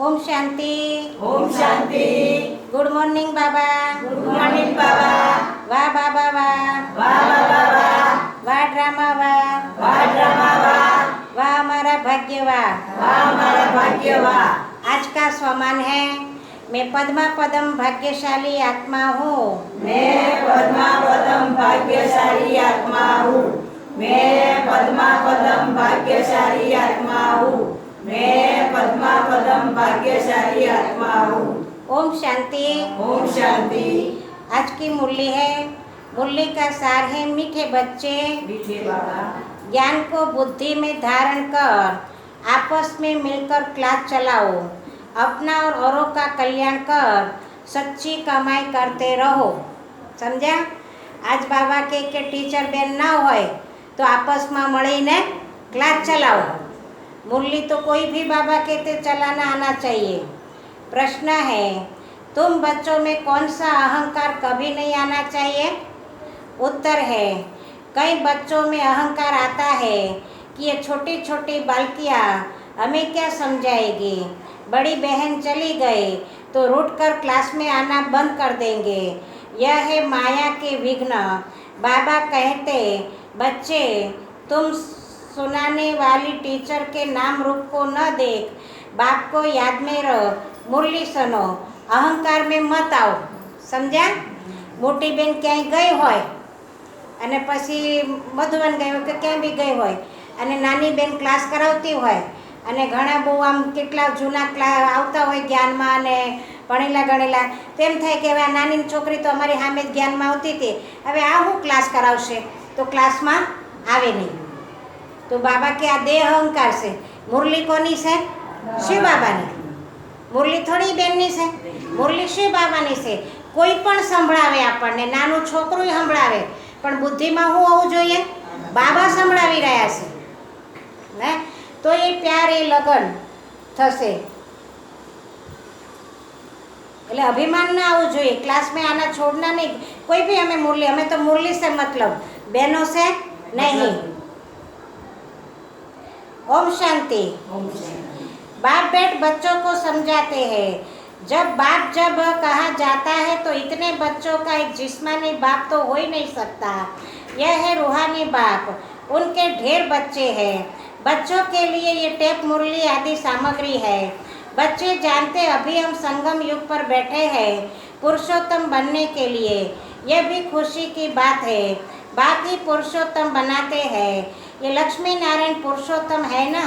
Om Shanti. Om Shanti. Good morning बाबा। Good morning बाबा। वाह बाबा वाह। वाह बाबा वाह। वाह ड्रामा वाह। वाह ड्रामा वाह। वाह हमारा भाग्य वाह। वाह हमारा भाग्य वाह। आज का स्वमान है, मैं पद्मा पदम भाग्यशाली आत्मा हूँ। मैं पद्मा पदम भाग्यशाली आत्मा हूँ। मैं पद्मा पदम भाग्यशाली आत्मा हूँ। मैं पद्मा पदम भाग्यशाली आत्मा हूँ। ओम शांति। ओम शांति। आज की मुरली है, मुरली का सार है, मीठे बच्चे मीठे बाबा ज्ञान को बुद्धि में धारण कर आपस में मिलकर क्लास चलाओ, अपना और औरों का कल्याण कर सच्ची कमाई करते रहो। समझा? आज बाबा के टीचर बेन ना होय तो आपस में મળીને क्लास चलाओ। मुरली तो कोई भी बाबा कहते चलाना आना चाहिए। प्रश्न है, तुम बच्चों में कौन सा अहंकार कभी नहीं आना चाहिए? उत्तर है, कई बच्चों में अहंकार आता है कि ये छोटी छोटी बालकियाँ हमें क्या समझाएगी, बड़ी बहन चली गई तो रूठ कर क्लास में आना बंद कर देंगे। यह है माया के विघ्न। बाबा कहते, बच्चे तुम सुनाने वाली टीचर के नाम रूप को न देख, बाप को याद में रहो, मुरली सुनो, अहंकार में मत आओ। समझा? मोटी बेन ક્યાંય ગઈ હોય અને પછી મધુવન ગઈ હોય કે ક્યાંય બી ગઈ હોય અને નાની બેન ક્લાસ કરાવતી હોય અને ઘણા બહુ આમ કેટલા જૂના આવતા હોય જ્ઞાનમાં અને ભણેલા ગણેલા, તેમ થાય કે હવે આ નાની છોકરી તો અમારી સામે જ જ્ઞાનમાં આવતી હતી, હવે આ હું ક્લાસ કરાવશે, તો ક્લાસમાં આવે નહીં। તો બાબા કે આ દેહ અહંકાર છે। મુરલી કોની છે? શિવ બાબાની। મુરલી થોડી બેનની છે, મુરલી શિવ બાબાની છે। કોઈ પણ સંભળાવે આપણને, નાનું છોકરું સંભળાવે, પણ બુદ્ધિમાં શું હોવું જોઈએ? બાબા સંભળાવી રહ્યા છે ને, તો એ પ્યાર એ લગન થશે। એટલે અભિમાન ના આવવું જોઈએ, ક્લાસ में आना छोड़ना नहीं। कोई भी हमें मुरली, हमें तो मुरली से मतलब, बहनों से नहीं। ओम शांति। ओम शांति। बाप बेट बच्चों को समझाते हैं। जब कहा जाता है तो इतने बच्चों का एक जिस्मानी बाप तो हो ही नहीं सकता, यह है रूहानी बाप। उनके ढेर बच्चे हैं। बच्चों के लिए ये टेप मुरली आदि सामग्री है। बच्चे जानते अभी हम संगम युग पर बैठे हैं पुरुषोत्तम बनने के लिए, यह भी खुशी की बात है। बाकी पुरुषोत्तम बनाते हैं, ये लक्ष्मी नारायण पुरुषोत्तम है ना।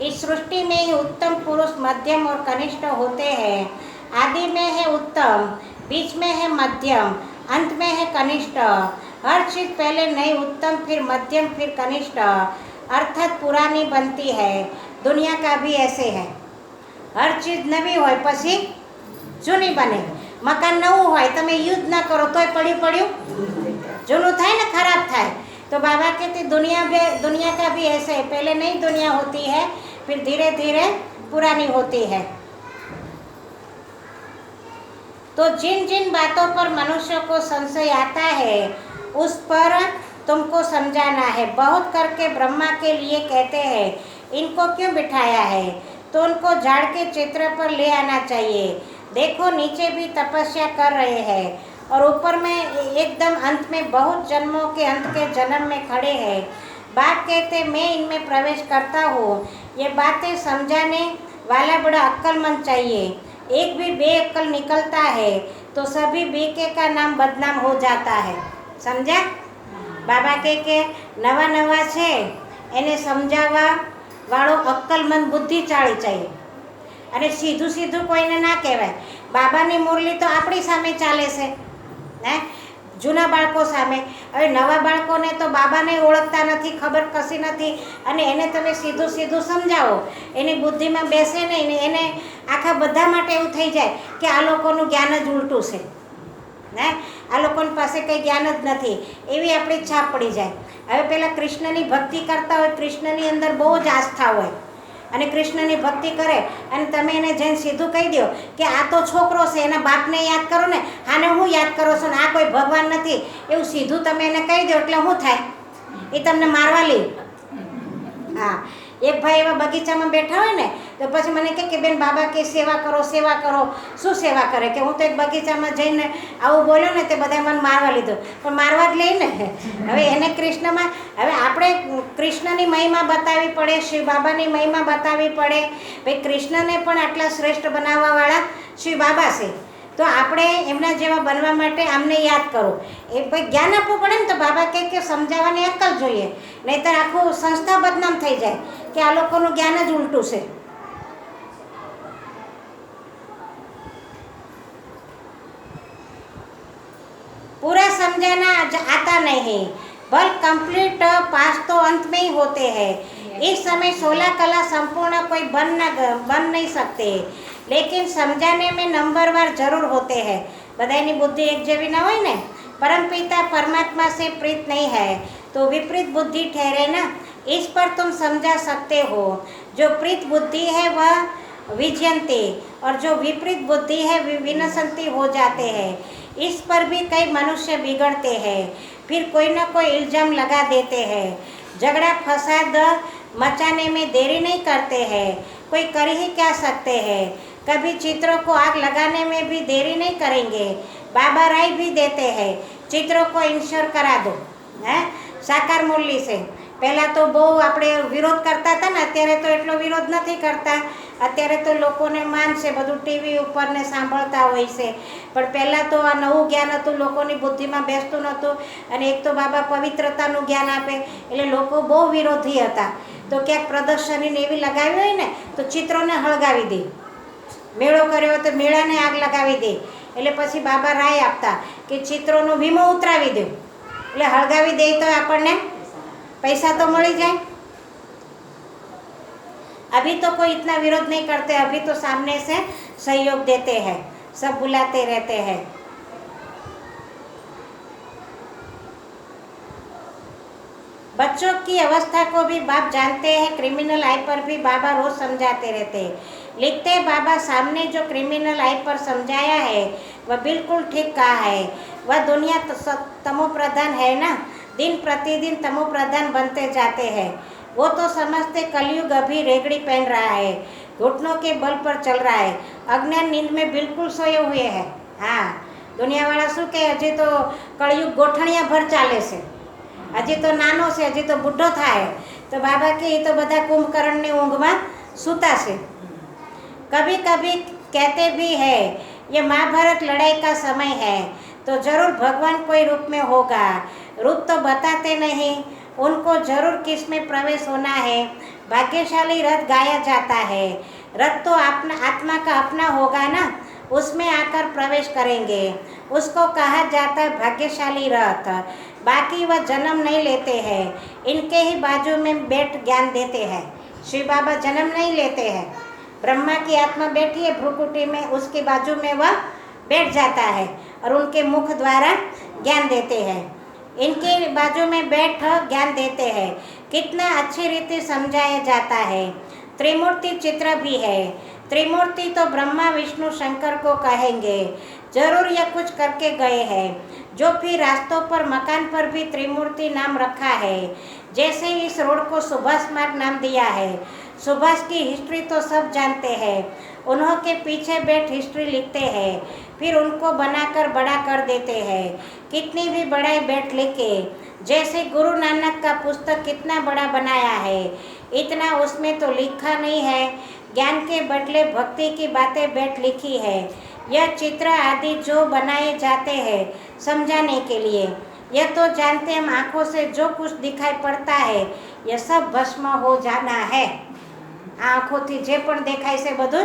इस सृष्टि में ही उत्तम पुरुष मध्यम और कनिष्ठ होते हैं। आदि में है उत्तम, बीच में है मध्यम, अंत में है कनिष्ठ। हर चीज़ पहले नई उत्तम, फिर मध्यम, फिर कनिष्ठ, अर्थात पुरानी बनती है। दुनिया का भी ऐसे है, हर चीज़ नवी होय पछी जूनी बने। मकान नवुं होय तमे यूज न करो तोय पड्યું जूनू थाय ने खराब थाय। तो बाबा कहते दुनिया का भी ऐसे है, पहले नई दुनिया होती है, फिर धीरे धीरे पुरानी होती है। तो जिन जिन बातों पर मनुष्य को संशय आता है उस पर तुमको समझाना है। बहुत करके ब्रह्मा के लिए कहते हैं, इनको क्यों बिठाया है, तो उनको झाड़ के चित्र पर ले आना चाहिए। देखो नीचे भी तपस्या कर रहे हैं और ऊपर में एकदम अंत में बहुत जन्मों के अंत के जन्म में खड़े हैं। बाप कहते मैं इनमें प्रवेश करता हूँ। ये बातें समझाने वाला बड़ा अक्लमंद चाहिए। एक भी बेअक्ल निकलता है तो सभी बेके का नाम बदनाम हो जाता है। समझा? बाबा के नवा नवा छे एने समझावा वाळो अक्कलमंद बुद्धिशाળી चाहिए, અને સીધું સીધું કોઈને ના કહેવાય। બાબાની મુરલી તો આપણી સામે ચાલે છે ને, જૂના બાળકો સામે। હવે નવા બાળકોને તો બાબાને ઓળખતા નથી, ખબર કશી નથી, અને એને તમે સીધું સીધું સમજાવો, એની બુદ્ધિમાં બેસે નહીં ને એને આખા બધા માટે એવું થઈ જાય કે આ લોકોનું જ્ઞાન જ ઉલટું છે ને, આ લોકોની પાસે કંઈ જ્ઞાન જ નથી, એવી આપણી છાપ પડી જાય। હવે પેલા કૃષ્ણની ભક્તિ કરતા હોય, કૃષ્ણની અંદર બહુ જ આસ્થા હોય અને કૃષ્ણની ભક્તિ કરે અને તમે એને જઈને સીધું કહી દો કે આ તો છોકરો છે, એના બાપને યાદ કરો ને, આને હું યાદ કરો છો ને, આ કોઈ ભગવાન નથી, એવું સીધું તમે એને કહી દો એટલે શું થાય? એ તમને મારવા લે। હા, એક ભાઈ એવા બગીચામાં બેઠા હોય ને તો પછી મને કે બેન બાબા કે સેવા કરો સેવા કરો. શું સેવા કરે કે હું તો એક બગીચામાં જઈને આવું બોલ્યો ને તે બધા મને મારવા લીધો, પણ મારવા જ લઈ ને. હવે એને કૃષ્ણમાં, હવે આપણે કૃષ્ણની મહિમા બતાવવી પડે, શિવ બાબાની મહિમા બતાવવી પડે. ભાઈ કૃષ્ણને પણ આટલા શ્રેષ્ઠ બનાવવાવાળા શિવ બાબા છે, તો આપણે એમના જેવા બનવા માટે આમને યાદ કરો. એ ભાઈ જ્ઞાન આપવું પડે ને, તો બાબા કહે કે સમજાવવાની અક્કલ જોઈએ, નહીંતર આખું સંસ્થા બદનામ થઈ જાય કે આ લોકોનું જ્ઞાન જ ઉલટું છે. पूरा समझाना आता नहीं, बल कंप्लीट पास तो अंत में ही होते हैं. इस समय 16 कला संपूर्ण कोई बन नहीं सकते, लेकिन समझाने में नंबरवार जरूर होते हैं. बधाईनी बुद्धि एक जेवी ना હોય ને. परमपिता परमात्मा से प्रीत नहीं है तो विपरीत बुद्धि ठहरे ना, इस पर तुम समझा सकते हो. जो प्रीत बुद्धि है वह विजयंती और जो विपरीत बुद्धि है विनशंती हो जाते हैं. इस पर भी कई मनुष्य बिगड़ते हैं, फिर कोई ना कोई इल्ज़ाम लगा देते हैं. झगड़ा फसाद मचाने में देरी नहीं करते हैं, कोई कर ही क्या सकते हैं. कभी चित्रों को आग लगाने में भी देरी नहीं करेंगे. बाबा राय भी देते हैं, चित्रों को इंश्योर करा दो. હે સાકાર મુરલી છે. પહેલાં તો બહુ આપણે વિરોધ કરતા હતા ને, અત્યારે તો એટલો વિરોધ નથી કરતા. અત્યારે તો લોકોને માન છે, બધું ટીવી ઉપર ને સાંભળતા હોય છે. પણ પહેલાં તો આ નવું જ્ઞાન હતું, લોકોની બુદ્ધિમાં બેસતું નહોતું. અને એક તો બાબા પવિત્રતાનું જ્ઞાન આપે એટલે લોકો બહુ વિરોધી હતા. તો ક્યાંક પ્રદર્શનીને એવી લગાવી હોય ને તો ચિત્રોને હળગાવી દે. મેળો કર્યો હોય તો મેળાને આગ લગાવી દે. એટલે પછી બાબા રાય આપતા કે ચિત્રોનો વીમો ઉતરાવી દો, એટલે હળગાવી દે તો આપણને पैसा तो मिल जाए. अभी तो कोई इतना विरोध नहीं करते, अभी तो सामने से सहयोग देते हैं, सब बुलाते रहते हैं. बच्चों की अवस्था को भी बाप जानते हैं. क्रिमिनल आई पर भी बाबा रोज समझाते रहते हैं. लिखते हैं बाबा सामने जो क्रिमिनल आई पर समझाया है वह बिल्कुल ठीक कहा है. वह दुनिया तमो प्रधान है ना, दिन प्रतिदिन तमो प्रधान बनते जाते हैं. वो तो समझते कलयुग अभी रेगड़ी पहन रहा है, घुटनों के बल पर चल रहा है, अज्ञान नींद में बिल्कुल सोए हुए हैं. हाँ, દુનિયાવાળા શું કહે હજી તો કળયુગ ગોઠણિયા ભર ચાલે છે, હજી તો નાનો છે, હજી તો બુઢો થાય. તો બાબા કે એ તો બધા કુંભકર્ણની ઊંઘમાં સૂતા છે. कभी कभी कहते भी है ये महाभारत लड़ाई का समय है तो जरूर भगवान कोई रूप में होगा. रूप तो बताते नहीं, उनको जरूर किस में प्रवेश होना है. भाग्यशाली रथ गाया जाता है, रथ तो अपना आत्मा का अपना होगा ना, उसमें आकर प्रवेश करेंगे. उसको कहा जाता है भाग्यशाली रथ. बाकी वह जन्म नहीं लेते हैं, इनके ही बाजू में बैठ ज्ञान देते हैं. शिव बाबा जन्म नहीं लेते हैं. ब्रह्मा की आत्मा बैठी है भ्रुकुटी में, उसके बाजू में वह बैठ जाता है और उनके मुख द्वारा ज्ञान देते हैं. इनके बाजू में बैठ ज्ञान देते हैं. कितना अच्छी रीति समझाया जाता है. त्रिमूर्ति चित्र भी है. त्रिमूर्ति तो ब्रह्मा विष्णु शंकर को कहेंगे, जरूर यह कुछ करके गए हैं. जो फिर रास्तों पर मकान पर भी त्रिमूर्ति नाम रखा है. जैसे इस रोड को सुभाष मार्ग नाम दिया है. सुभाष की हिस्ट्री तो सब जानते हैं, उन्हों के पीछे बैठ हिस्ट्री लिखते हैं, फिर उनको बनाकर बड़ा कर देते हैं. कितनी भी बड़ाई बैठ लिखे, जैसे गुरु नानक का पुस्तक कितना बड़ा बनाया है, इतना उसमें तो लिखा नहीं है. ज्ञान के बदले भक्ति की बातें बैठ लिखी है. यह चित्र आदि जो बनाए जाते हैं समझाने के लिए, यह तो जानते हम आँखों से जो कुछ दिखाई पड़ता है यह सब भस्म हो जाना है. આંખોથી જે પણ દેખાય છે બધું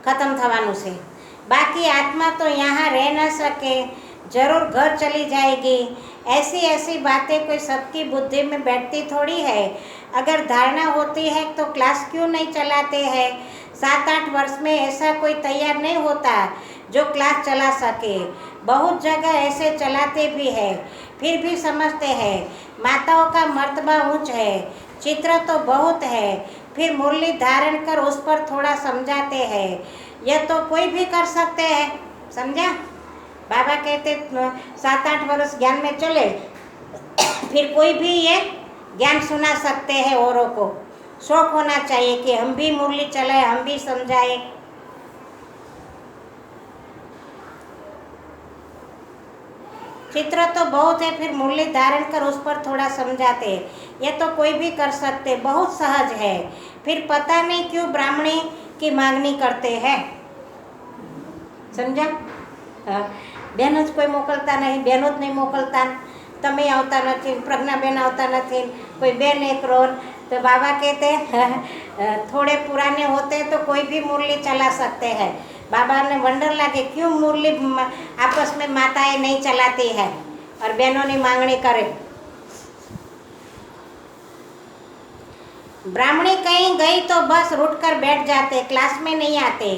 ખતમ થવાનું છે. बाकी आत्मा तो यहाँ रह न सके, जरूर घर चली जाएगी. ऐसी ऐसी बातें कोई सबकी बुद्धि में बैठती थोड़ी है. अगर धारणा होती है तो क्लास क्यों नहीं चलाते हैं. 7-8 वर्ष में ऐसा कोई तैयार नहीं होता जो क्लास चला सके. बहुत जगह ऐसे चलाते भी है, फिर भी समझते हैं माताओं का मर्तबा ऊंच है. चित्र तो बहुत है, फिर मुरली धारण कर उस पर थोड़ा समझाते हैं. यह तो कोई भी कर सकते हैं. समझा. बाबा कहते 7-8 वर्ष ज्ञान में चले, फिर कोई भी ये ज्ञान सुना सकते हैं औरों को. शौक होना चाहिए कि हम भी मुरली चलाए, हम भी समझाए। चित्र तो बहुत है, फिर मुरली धारण कर उस पर थोड़ा समझाते। ये तो कोई भी कर सकते, बहुत सहज है। फिर पता नहीं क्यों ब्राह्मणी की मांगनी करते हैं। समझा? બહેનો જ કોઈ મોકલતા નહીં, બહેનો જ નહીં મોકલતા, તમે આવતા નથી, પ્રજ્ઞાબેન આવતા નથી, कोई बेन एक रोल। तो बाबा कहते थोड़े पुराने होते तो कोई भी मुरली चला सकते हैं। बाबा ने वंडर लगे क्यों मुरली आपस में माताएं नहीं चलाती है और बहनों ने मांगनी करे। ब्राह्मणी कहीं गई तो बस रुट कर बैठ जाते, क्लास में नहीं आते,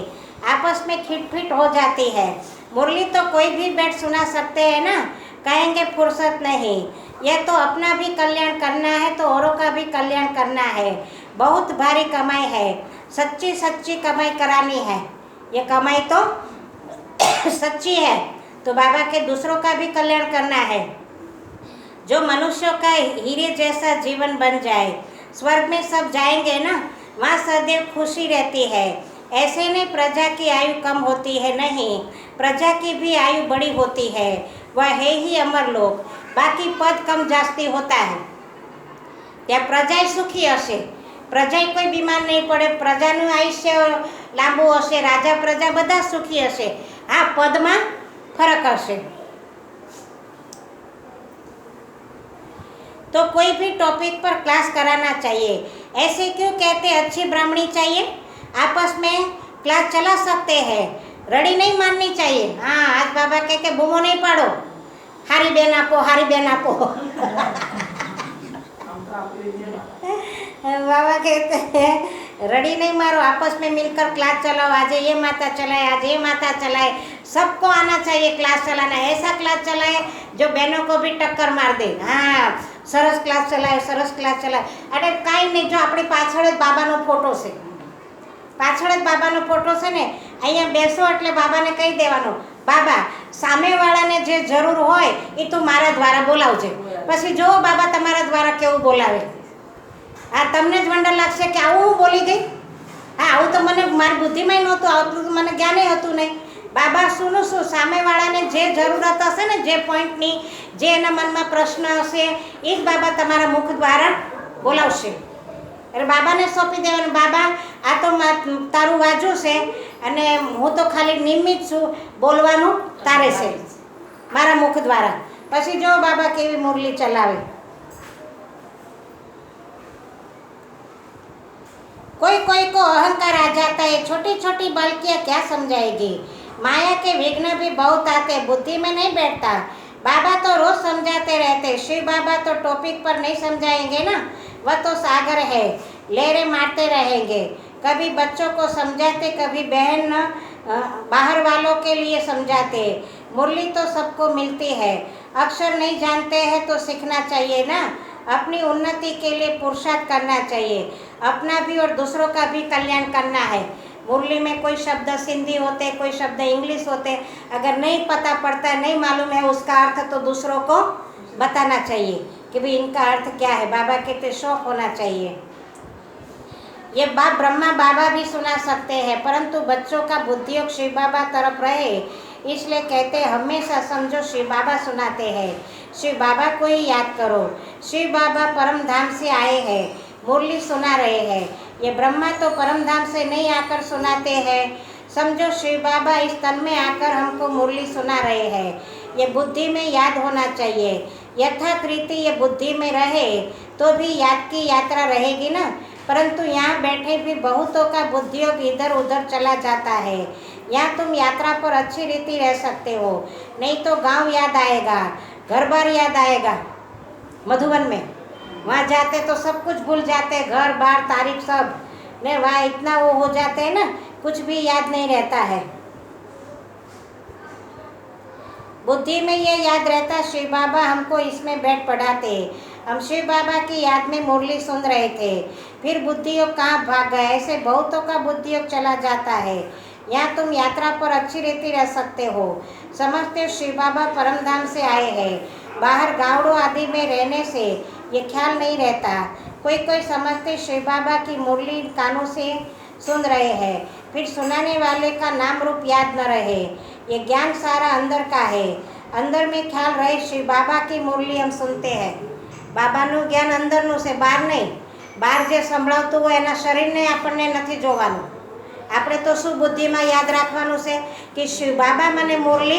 आपस में खिटपिट हो जाती है। मुरली तो कोई भी बैठ सुना सकते हैं ना, कहेंगे फुर्सत नहीं। यह तो अपना भी कल्याण करना है तो औरों का भी कल्याण करना है। बहुत भारी कमाई है, सच्ची सच्ची कमाई करानी है। ये कमाई तो सच्ची है, तो बाबा के दूसरों का भी कल्याण करना है। जो मनुष्यों का हीरे जैसा जीवन बन जाए, स्वर्ग में सब जाएंगे ना, वहाँ सदैव खुशी रहती है। ऐसे नहीं प्रजा की आयु कम होती है, नहीं, प्रजा की भी आयु बड़ी होती है। वह है ही अमर लोक, बाकी पद कम जास्ती होता है। त्या प्रजा सुखी हशे, प्रजा कोई बीमार नहीं पड़े, प्रजाનું આયુષ્ય લાંબુ હશે, રાજા પ્રજા બધા સુખી હશે। હા, પદમાં ફરક હશે। तो कोई भी टॉपिक पर क्लास कराना चाहिए। ऐसे क्यों कहते अच्छी ब्राह्मणी चाहिए, आपस में क्लास चला सकते हैं, रड़ी नहीं माननी चाहिए। हाँ, आज बाबा कह के बूमो नहीं पाड़ो, हारी बेन आपो, हारी बेन आपो। बाबा कहते हैं रड़ी नहीं मारो, आपस में मिलकर क्लास चलाओ। आज ये माता चलाए, आज ये माता चलाए, सबको आना चाहिए क्लास चलाना। ऐसा क्लास चलाए जो बहनों को भी टक्कर मार दे। हाँ, सरस क्लास चलाए, सरस क्लास चलाए। अरे काई नहीं, जो अपनी पाछળ જ બાબાનો ફોટો છે, પાછળ જ બાબાનો ફોટો છે ને, અહીંયા બેસો એટલે બાબાને કહી દેવાનું, બાબા સામેવાળાને જે જરૂર હોય એ તું મારા દ્વારા બોલાવજે। પછી જો બાબા તમારા દ્વારા કેવું બોલાવે। હા, તમને જ વંડર લાગશે કે આવું હું બોલી ગઈ। હા, આવું તો મને મારી બુદ્ધિમાં નહોતું આવતું, મને જ્ઞાને હતું નહીં। બાબા શુંનું શું, સામેવાળાને જે જરૂરત હશે ને, જે પોઈન્ટની, જે એના મનમાં પ્રશ્ન હશે એ જ બાબા તમારા મુખ દ્વારા બોલાવશે। એટલે બાબાને સોંપી દેવાનું, બાબા આ તો તારું વાજુ છે અને હું તો ખાલી નિમિત્ત છું, બોલવાનું તારે છે મારા મુખ દ્વારા। પછી જો બાબા કેવી મુરલી ચલાવે। कोई कोई को अहंकार आ जाता है, छोटी छोटी बालकियाँ क्या समझाएगी। माया के विघ्न भी बहुत आते, बुद्धि में नहीं बैठता। बाबा तो रोज समझाते रहते, शिव बाबा तो टॉपिक पर नहीं समझाएंगे ना, वह तो सागर है, लहरें मारते रहेंगे। कभी बच्चों को समझाते, कभी बहन बाहर वालों के लिए समझाते। मुरली तो सबको मिलती है, अक्षर नहीं जानते हैं तो सीखना चाहिए ना। अपनी उन्नति के लिए पुरुषार्थ करना चाहिए, अपना भी और दूसरों का भी कल्याण करना है। मुरली में कोई शब्द सिंधी होते, कोई शब्द इंग्लिश होते, अगर नहीं पता पड़ता, नहीं मालूम है उसका अर्थ, तो दूसरों को बताना चाहिए कि भाई इनका अर्थ क्या है। बाबा कहते शौक होना चाहिए। ये बात ब्रह्मा बाबा भी सुना सकते हैं, परंतु बच्चों का बुद्धियोग शिव बाबा तरफ रहे, इसलिए कहते हमेशा समझो शिव बाबा सुनाते हैं, शिव बाबा को ही याद करो। शिव बाबा परम धाम से आए हैं, मुरली सुना रहे हैं। ये ब्रह्मा तो परम धाम से नहीं आकर सुनाते हैं, समझो शिव बाबा इस तन में आकर हमको मुरली सुना रहे हैं। ये बुद्धि में याद होना चाहिए, यथार्थ रीति ये बुद्धि में रहे तो भी याद की यात्रा रहेगी ना। परंतु यहाँ बैठे भी बहुतों का बुद्धियोग इधर उधर चला जाता है। यहाँ तुम यात्रा पर अच्छी रीति रह सकते हो, नहीं तो गांव याद आएगा, घर बार याद आएगा। मधुबन में वहाँ जाते तो सब कुछ भूल जाते, घर बार तारीख सब, ने वहाँ इतना वो हो जाते हैं ना, कुछ भी याद नहीं रहता है। बुद्धि में ये याद रहता, शिव बाबा हमको इसमें बैठ पढ़ाते, हम शिव बाबा की याद में मुरली सुन रहे थे, फिर बुद्धियोग कहाँ भाग गए। ऐसे बहुतों का बुद्धियोग चला जाता है। यहाँ तुम यात्रा पर अच्छी रीति रह सकते हो, समझते शिव बाबा परमधाम से आए हैं। बाहर गाँवों आदि में रहने से ये ख्याल नहीं रहता कोई कोई समझते शिव बाबा की मुरली कानों से सुन रहे हैं, फिर सुनाने वाले का नाम रूप याद न रहे। ये ज्ञान सारा अंदर का है, अंदर में ख्याल रहे शिव बाबा की मुरली हम सुनते हैं। બાબાનું જ્ઞાન અંદરનું છે, બહાર નહીં। બહાર જે સંભળાવતું હોય એના શરીરને આપણને નથી જોવાનું। આપણે તો શું બુદ્ધિમાં યાદ રાખવાનું છે કે શિવ બાબા મને મુરલી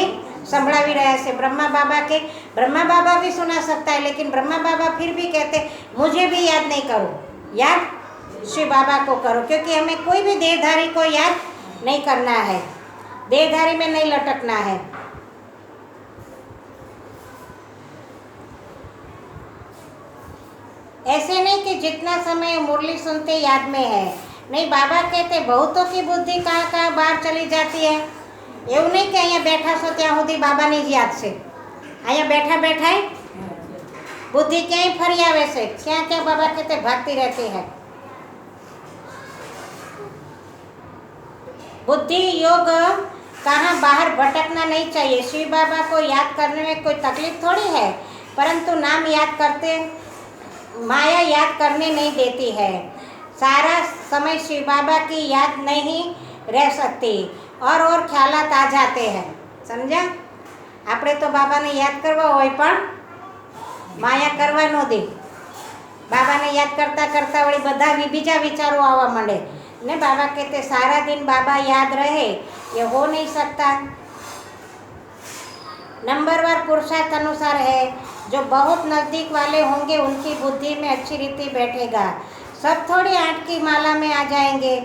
સંભળાવી રહ્યા છે। ब्रह्मा बाबा के ब्रह्मा बाबा भी सुना सकता है, लेकिन ब्रह्मा बाबा फिर भी कहते मुझे भी याद नहीं करो, याद शिव बाबा को करो, क्योंकि हमें कोई भी देहधारी को याद नहीं करना है, देहधारी में नहीं लटकना है। ऐसे नहीं कि जितना समय मुरली सुनते याद में है, नहीं। बाबा कहते बहुतों की बुद्धि कहाँ कहाँ बाहर चली जाती है। એવું નહીં કે અહીંયા બેઠા છો ત્યાં સુધી બાબાની જ યાદ છે। અહીંયા બેઠા બેઠા बुद्धि ક્યાંય ફરી આવે છે, ક્યાં ક્યાં બાબા कहते भागती रहती है। बुद्धि योग कहाँ बाहर भटकना नहीं चाहिए। शिव बाबा को याद करने में कोई तकलीफ थोड़ी है, परंतु नाम याद करते माया याद करने नहीं देती है। सारा समय शिव बाबा की याद नहीं रह सकती और ख्यालात आ जाते हैं। समझा? આપણે તો બાબાને યાદ કરવા હોય પણ માયા કરવા ન દે। બાબાને યાદ કરતાં કરતાં વળી બધા બીજા વિચારો આવવા માંડે ને। બાબા કહેતે સારા दिन बाबा याद रहे, ये हो नहीं सकता। नंबरवार पुरुषार्थ अनुसार है, जो बहुत नज़दीक वाले होंगे उनकी बुद्धि में अच्छी रीति बैठेगा। सब थोड़ी 8 की माला में आ जाएंगे।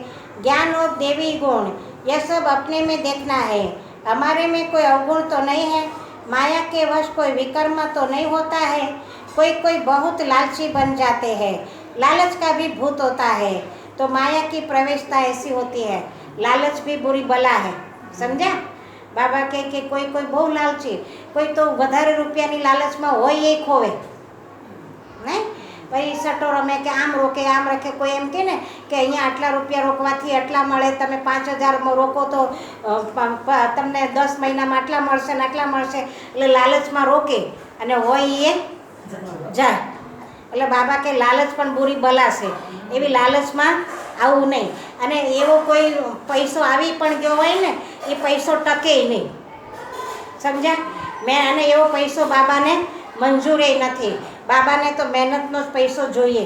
ज्ञान और देवी गुण यह सब अपने में देखना है। हमारे में कोई अवगुण तो नहीं है, माया के वश कोई विकर्म तो नहीं होता है। कोई कोई बहुत लालची बन जाते हैं, लालच का भी भूत होता है। तो माया की प्रवेशता ऐसी होती है, लालच भी बुरी बला है। समझा? बाबा કહે કે કોઈ કોઈ બહુ લાલચી, કોઈ તો વધારે રૂપિયાની લાલચમાં હોય એ ખોવે નહીં। ભાઈ સટો રમે કે આમ રોકે આમ રખે। કોઈ એમ કહે ને કે અહીંયા આટલા રૂપિયા રોકવાથી આટલા મળે, તમે 5000 રોકો તો તમને 10 મહિનામાં આટલા મળશે ને આટલા મળશે, એટલે લાલચમાં રોકે અને હોય એ જાય। એટલે બાબા કે લાલચ પણ બુરી બલા છે, એવી લાલચમાં આવવું નહીં। અને એવો કોઈ પૈસો આવી પણ ગયો હોય ને, એ પૈસો ટકે નહીં। સમજ્યા? મેં અને એવો પૈસો બાબાને મંજૂર નથી। બાબાને તો મહેનતનો જ પૈસો જોઈએ।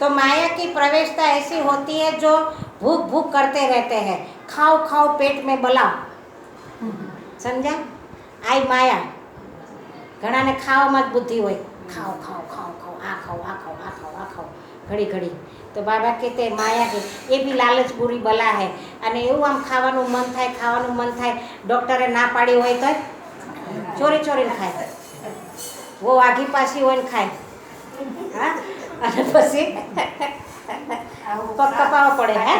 तो माया की प्रवेशता ऐसी होती है जो भूख भूख करते रहते हैं, खाओ खाओ पेट में बलाओ। समझा? आई माया ઘણાને ખાવામાં જ બુદ્ધિ હોય, ખાઓ ખાઓ ખાઓ ખાઓ, આ ખાઓ આ ખાઓ આ ખાઓ આ ખાઓ ઘડી ઘડી। તો બાબા કહેતે માયા કે એ બી લાલચ બુરી બલા હે। અને એવું આમ ખાવાનું મન થાય, ખાવાનું મન થાય, ડૉક્ટરે ના પાડી હોય તો ચોરી ચોરીને ખાય, वो આઘી પાછી હોય ને ખાય। હા, અને પછી પગ કપાવવા પડે। હે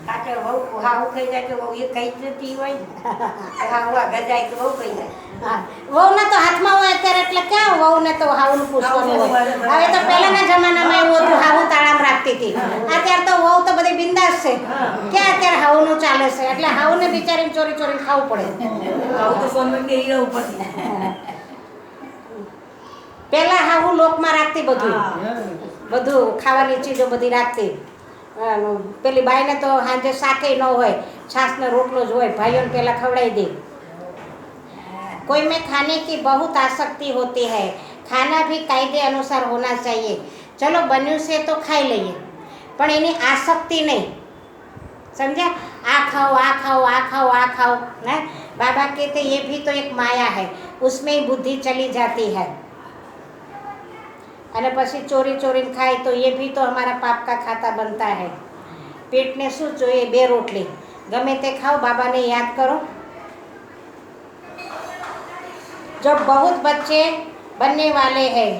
કાચો બહુ હાવ ખાઈ જાય તો એ કઈ જતી હોય હાવા ગજાય તો બહુ ખાઈ જાય। હા, વહુને તો હાથમાં હોય અત્યારે, એટલે ક્યાં વહુને તો હાવનું પૂછવાનું હોય। હવે તો પહેલાના જમાનામાં એવું હતું, હાવું તાળામાં રાખતી હતી। અત્યારે તો વહુ તો બધી બિંદાસ છે, ક્યાં અત્યારે હાવનું ચાલે છે, એટલે હાવને બિચારીને ચોરી ચોરીને ખાવું પડે। આવું તો સોનમ કે હીરા ઉપરથી પહેલા હાવું લોકમાં રાખતી, બધું ખાવાની ચીજો બધી રાખતી। પેલી બાઈને તો સાંજે શાકે ન હોય, છાશનો રોટલો જ હોય, ભાઈઓને પહેલાં ખવડાવી દે। कोई में खाने की बहुत आसक्ति होती है, खाना भी कायदे अनुसार होना चाहिए। चलो बन्यू से तो खाई लीजिए, पर एनी आसक्ति नहीं। समझा? आ खाओ आ खाओ आ खाओ आ खाओ ना। बाबा कहते ये भी तो एक माया है, उसमें ही बुद्धि चली जाती है। અને પછી ચોરી ચોરીને ખાય તો એ भी तो हमारा पाप का खाता बनता है। પેટને શું જોઈએ? 2 રોટલી ગમે તે ખાઓ, બાબાને યાદ કરો। जब बहुत बच्चे बनने वाले हैं,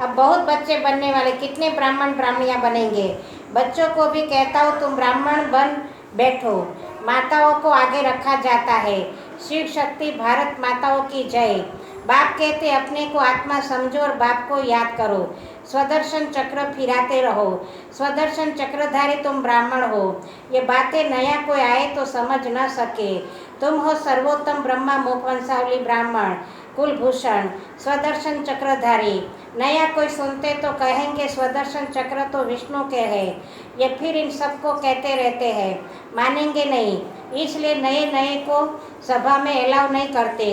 अब बहुत बच्चे बनने वाले, कितने ब्राह्मण ब्राह्मणियाँ बनेंगे। बच्चों को भी कहता हूँ तुम ब्राह्मण बन बैठो। माताओं को आगे रखा जाता है। शिव शक्ति भारत माताओं की जय। बाप कहते अपने को आत्मा समझो और बाप को याद करो। स्वदर्शन चक्र फिराते रहो, स्वदर्शन चक्रधारी तुम ब्राह्मण हो। ये बातें नया कोई आए तो समझ न सके। तुम हो सर्वोत्तम ब्रह्मा मुख वंशावली ब्राह्मण। कुलभूषण, स्वदर्शन चक्रधारी। नया कोई सुनते तो कहेंगे स्वदर्शन चक्र तो विष्णु के हैं, ये फिर इन सबको कहते रहते हैं, मानेंगे नहीं, इसलिए नए नए को सभा में अलाउ नहीं करते,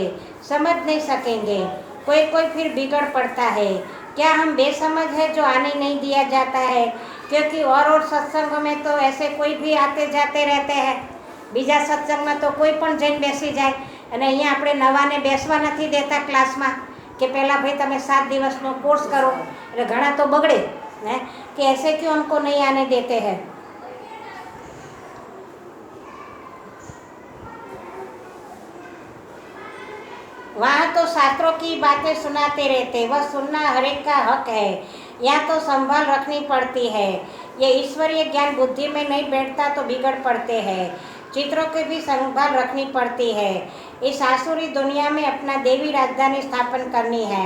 समझ नहीं सकेंगे। कोई कोई फिर बिगड़ पड़ता है। क्या हम बेसमझ है जो आने नहीं दिया जाता है? क्योंकि और सत्संग में तो ऐसे कोई भी आते जाते रहते हैं। બીજા સત્સંગમાં તો કોઈ પણ જઈને બેસી જાય અને અહીંયા આપણે નવાને બેસવા નથી દેતા ક્લાસમાં કે પહેલાં ભાઈ તમે 7 દિવસનો કોર્સ કરો, એટલે ઘણા તો બગડે ને કે ऐसे क्यों हमको नहीं आने देते हैं। वहाँ तो शास्त्रों की बातें सुनाते रहते, वह सुनना हर एक का हक है। यहाँ तो संभाल रखनी पड़ती है। ये ईश्वरीय ज्ञान बुद्धि में नहीं बैठता तो बिगड़ पड़ते हैं। चित्रों की भी संभाल रखनी पड़ती है। इस आसुरी दुनिया में अपना देवी राजधानी स्थापन करनी है।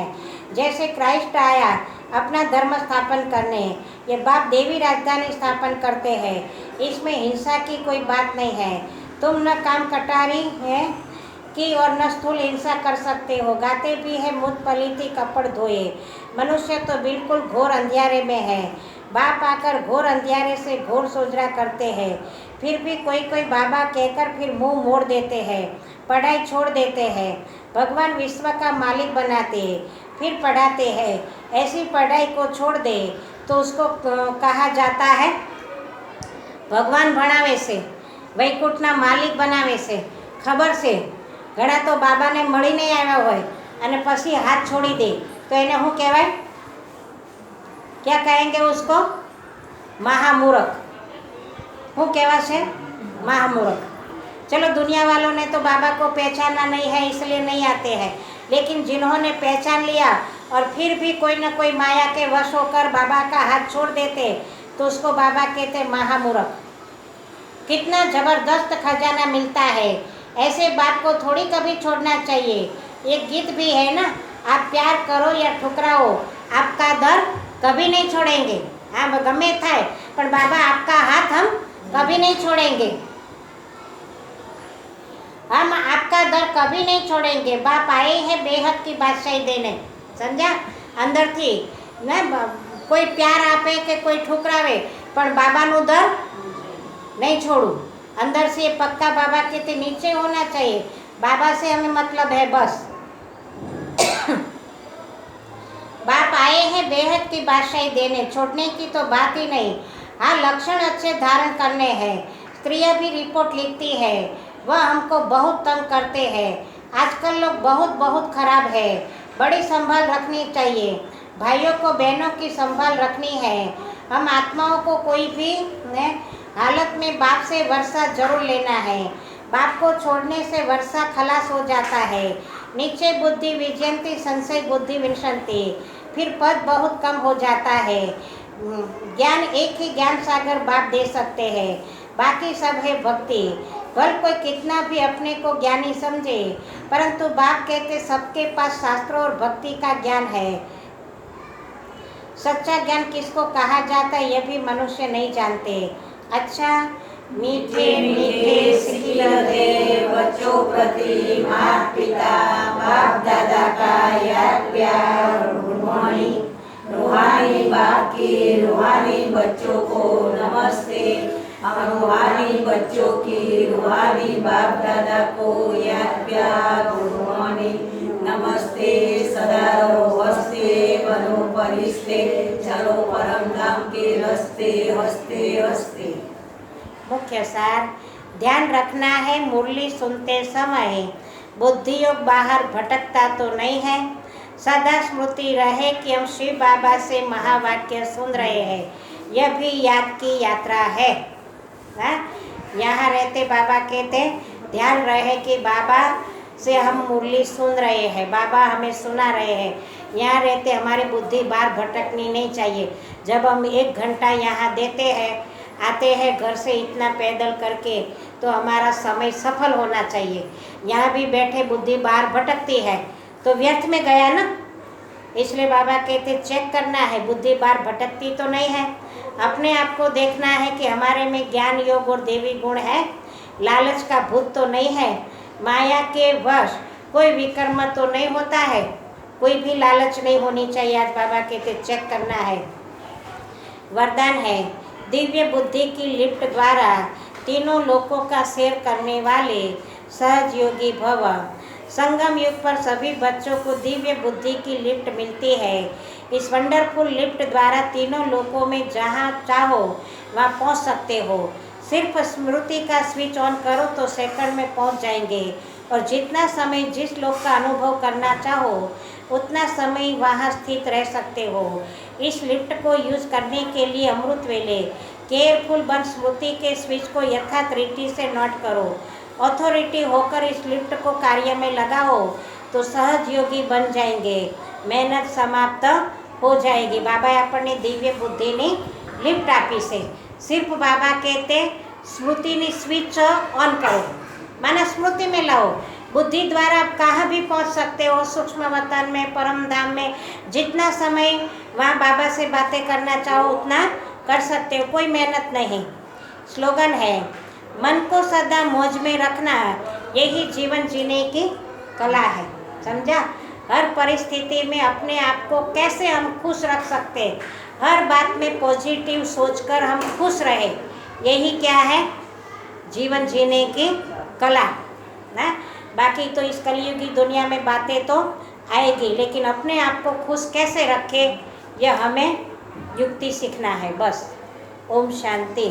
जैसे क्राइस्ट आया अपना धर्म स्थापन करने, ये बाप देवी राजधानी स्थापन करते हैं। इसमें हिंसा की कोई बात नहीं है। तुम न काम कटारी है कि और न स्थूल हिंसा कर सकते हो। गाते भी है मुझ पलीती कपड़ धोए। मनुष्य तो बिल्कुल घोर अंधियारे में है। बाप आकर घोर अंधियारे से घोर सोजरा करते हैं। फिर भी कोई कोई बाबा कहकर फिर मुंह मोड़ देते हैं, पढ़ाई छोड़ देते हैं। भगवान विश्व का मालिक बनाते हैं, फिर पढ़ाते हैं। ऐसी पढ़ाई को छोड़ दे तो उसको कहा जाता है भगवान भणावे से, वैकुंठना मालिक बनावे से। खबर से घણા તો બાબાને મળીને આવ્યા હોય અને પછી હાથ છોડી દે તો એને શું કહેવાય? क्या कहेंगे उसको? महामूर्ख। શું કહેવાશે? महामूर्ख। चलो दुनिया वालों ने तो बाबा को पहचाना नहीं है इसलिए नहीं आते हैं, लेकिन जिन्होंने पहचान लिया और फिर भी कोई न कोई माया के वश होकर बाबा का हाथ छोड़ देते तो उसको बाबा कहते महामूर्ख। कितना जबरदस्त खजाना मिलता है। ऐसे बात को थोड़ी कभी छोड़ना चाहिए। एक गीत भी है ना, आप प्यार करो या ठुकराओ, आपका दर कभी नहीं छोड़ेंगे। हाँ गमे थाय पर बाबा आपका हाथ हम कभी नहीं छोड़ेंगे। हम आपका दर कभी नहीं छोड़ेंगे। बाप आए हैं बेहद की बादशाही देने, समझा? अंदर थी न कोई प्यार आपे के कोई ठुकरावे पर बाबा नु दर नहीं छोड़ू। अंदर से पक्का बाबा के नीचे होना चाहिए। बाबा से हमें मतलब है बस। बाप आए हैं बेहद की बादशाही देने, छोड़ने की तो बात ही नहीं। हाँ लक्षण अच्छे धारण करने हैं। स्त्रियाँ भी रिपोर्ट लिखती है, वह हमको बहुत तंग करते हैं। आजकल लोग बहुत बहुत खराब है। बड़ी संभाल रखनी चाहिए। भाइयों को बहनों की संभाल रखनी है। हम आत्माओं को कोई भी हालत में बाप से वर्षा जरूर लेना है। बाप को छोड़ने से वर्षा खलास हो जाता है। नीचे बुद्धि विजयंती संशय बुद्धि विंशंती, फिर पद बहुत कम हो जाता है। ज्ञान एक ही ज्ञान सागर बाप दे सकते हैं, बाकी सब है भक्ति। भल कोई कितना भी अपने को ज्ञानी समझे, परंतु बाप कहते सबके पास शास्त्रों और भक्ति का ज्ञान है। सच्चा ज्ञान किसको कहा जाता है यह भी मनुष्य नहीं जानते। अच्छा मीठे मीठे सिखिलते बच्चों प्रति माता पिता बाप दादा का याद प्यार गुड मॉर्निंग। रूहानी बाप की रूहानी बच्चों को नमस्ते। हम रूहानी बच्चों की रूहानी बाप दादा को याद प्यार गुड मॉर्निंग नमस्ते। सदा रहो हंसते बनो परिस्ते, चलो परम धाम के रस्ते हंसते हंसते। मुख्य सार ध्यान रखना है मुरली सुनते समय बुद्धि योग बाहर भटकता तो नहीं है। सदा स्मृति रहे कि हम शिव बाबा से महावाक्य सुन रहे हैं, यह भी याद की यात्रा है। यहाँ रहते बाबा कहते ध्यान रहे कि बाबा से हम मुरली सुन रहे हैं, बाबा हमें सुना रहे हैं। यहाँ रहते हमारी बुद्धि बाहर भटकनी नहीं चाहिए। जब हम 1 घंटा यहाँ देते हैं, आते हैं घर से इतना पैदल करके, तो हमारा समय सफल होना चाहिए। यहाँ भी बैठे बुद्धि बाहर भटकती है तो व्यर्थ में गया ना। इसलिए बाबा कहते चेक करना है बुद्धि बाहर भटकती तो नहीं है। अपने आप को देखना है कि हमारे में ज्ञान योग और देवी गुण है, लालच का भूत तो नहीं है। माया के वश कोई विकर्म तो नहीं होता है, कोई भी लालच नहीं होनी चाहिए। आज बाबा कहते चेक करना है। वरदान है, दिव्य बुद्धि की लिफ्ट द्वारा तीनों लोकों का सैर करने वाले सहज योगी भव। संगम युग पर सभी बच्चों को दिव्य बुद्धि की लिफ्ट मिलती है। इस वंडरफुल लिफ्ट द्वारा तीनों लोकों में जहाँ चाहो वहाँ पहुँच सकते हो। सिर्फ स्मृति का स्विच ऑन करो तो सेकंड में पहुँच जाएंगे, और जितना समय जिस लोक का अनुभव करना चाहो उतना समय वहाँ स्थित रह सकते हो। इस लिफ्ट को यूज करने के लिए अमृत वेले केयरफुल बन स्मृति के स्विच को यथारीति से नोट करो। ऑथोरिटी होकर इस लिफ्ट को कार्य में लगाओ तो सहज योगी बन जाएंगे, मेहनत समाप्त हो जाएगी। बाबा આપણને દિવ્ય બુદ્ધિની લિફ્ટ આપી છે। सिर्फ बाबा कहते स्मृति ने स्विच ऑन करो, माना स्मृति में लाओ। बुद्धि द्वारा आप कहाँ भी पहुँच सकते हो, सूक्ष्म वतन में, परम धाम में। जितना समय वहाँ बाबा से बातें करना चाहो उतना कर सकते हो, कोई मेहनत नहीं। स्लोगन है, मन को सदा मौज में रखना यही जीवन जीने की कला है। समझा? हर परिस्थिति में अपने आप को कैसे हम खुश रख सकते, हर बात में पॉजिटिव सोचकर हम खुश रहे, यही क्या है, जीवन जीने की कला ना। बाकी तो इस कलयुगी दुनिया में बातें तो आएगी, लेकिन अपने आप को खुश कैसे रखे यह हमें युक्ति सीखना है। बस। ओम शांति।